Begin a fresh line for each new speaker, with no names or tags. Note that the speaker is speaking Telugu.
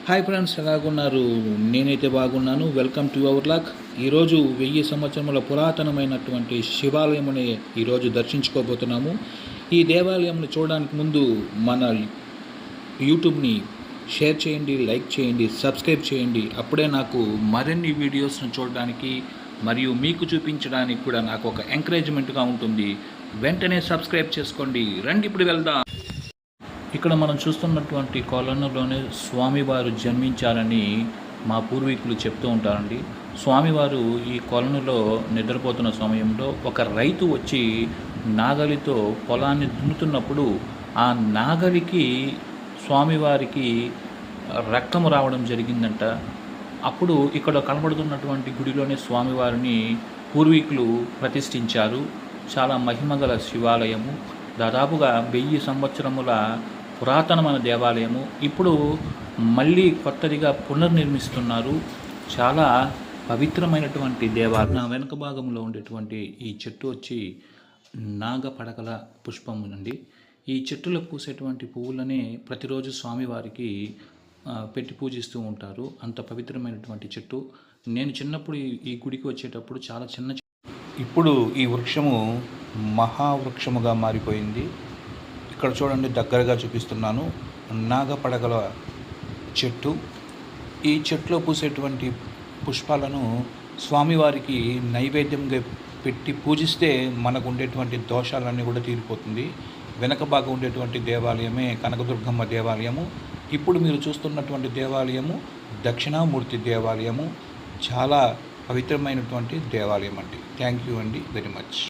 హాయ్ ఫ్రెండ్స్, ఎలాగున్నారు? నేనైతే బాగున్నాను. Welcome to our lock. ఈరోజు 1000 సంవత్సరముల పురాతనమైనటువంటి శివాలయముని ఈరోజు దర్శించుకోబోతున్నాము. ఈ దేవాలయంను చూడడానికి ముందు మన యూట్యూబ్ని షేర్ చేయండి, లైక్ చేయండి, సబ్స్క్రైబ్ చేయండి. అప్పుడే నాకు మరిన్ని వీడియోస్ను చూడడానికి మరియు మీకు చూపించడానికి కూడా నాకు ఒక ఎంకరేజ్మెంట్గా ఉంటుంది. వెంటనే సబ్స్క్రైబ్ చేసుకోండి. రండి ఇప్పుడు వెళ్దాం. ఇక్కడ మనం చూస్తున్నటువంటి కొలనులోనే స్వామివారు జన్మించారని మా పూర్వీకులు చెప్తూ ఉంటారండి. స్వామివారు ఈ కొలనులో నిద్రపోతున్న సమయంలో ఒక రైతు వచ్చి నాగలితో పొలాన్ని దున్నుతున్నప్పుడు ఆ నాగలికి స్వామివారికి రక్తము రావడం జరిగిందంట. అప్పుడు ఇక్కడ కనబడుతున్నటువంటి గుడిలోనే స్వామివారిని పూర్వీకులు ప్రతిష్ఠించారు. చాలా మహిమగల శివాలయము. దాదాపుగా 1000 సంవత్సరముల పురాతనమైన దేవాలయము. ఇప్పుడు మళ్ళీ కొత్తదిగా పునర్నిర్మిస్తున్నారు. చాలా పవిత్రమైనటువంటి దేవాలయం. నా వెనుక భాగంలో ఉండేటువంటి ఈ చెట్టు వచ్చి నాగపడకల పుష్పము నుండి ఈ చెట్టులో పూసేటువంటి పువ్వులనే ప్రతిరోజు స్వామివారికి పెట్టి పూజిస్తూ ఉంటారు. అంత పవిత్రమైనటువంటి చెట్టు. నేను చిన్నప్పుడు ఈ గుడికి వచ్చేటప్పుడు చాలా చిన్న, ఇప్పుడు ఈ వృక్షము మహావృక్షముగా మారిపోయింది. ఇక్కడ చూడండి, దగ్గరగా చూపిస్తున్నాను. నాగపడగల చెట్టు. ఈ చెట్టులో పూసేటువంటి పుష్పాలను స్వామివారికి నైవేద్యంగా పెట్టి పూజిస్తే మనకు ఉండేటువంటి దోషాలన్నీ కూడా తీరిపోతుంది. వెనక భాగం ఉండేటువంటి దేవాలయమే కనకదుర్గమ్మ దేవాలయము. ఇప్పుడు మీరు చూస్తున్నటువంటి దేవాలయము దక్షిణామూర్తి దేవాలయము. చాలా పవిత్రమైనటువంటి దేవాలయం అండి. థ్యాంక్ యూ అండి వెరీ మచ్.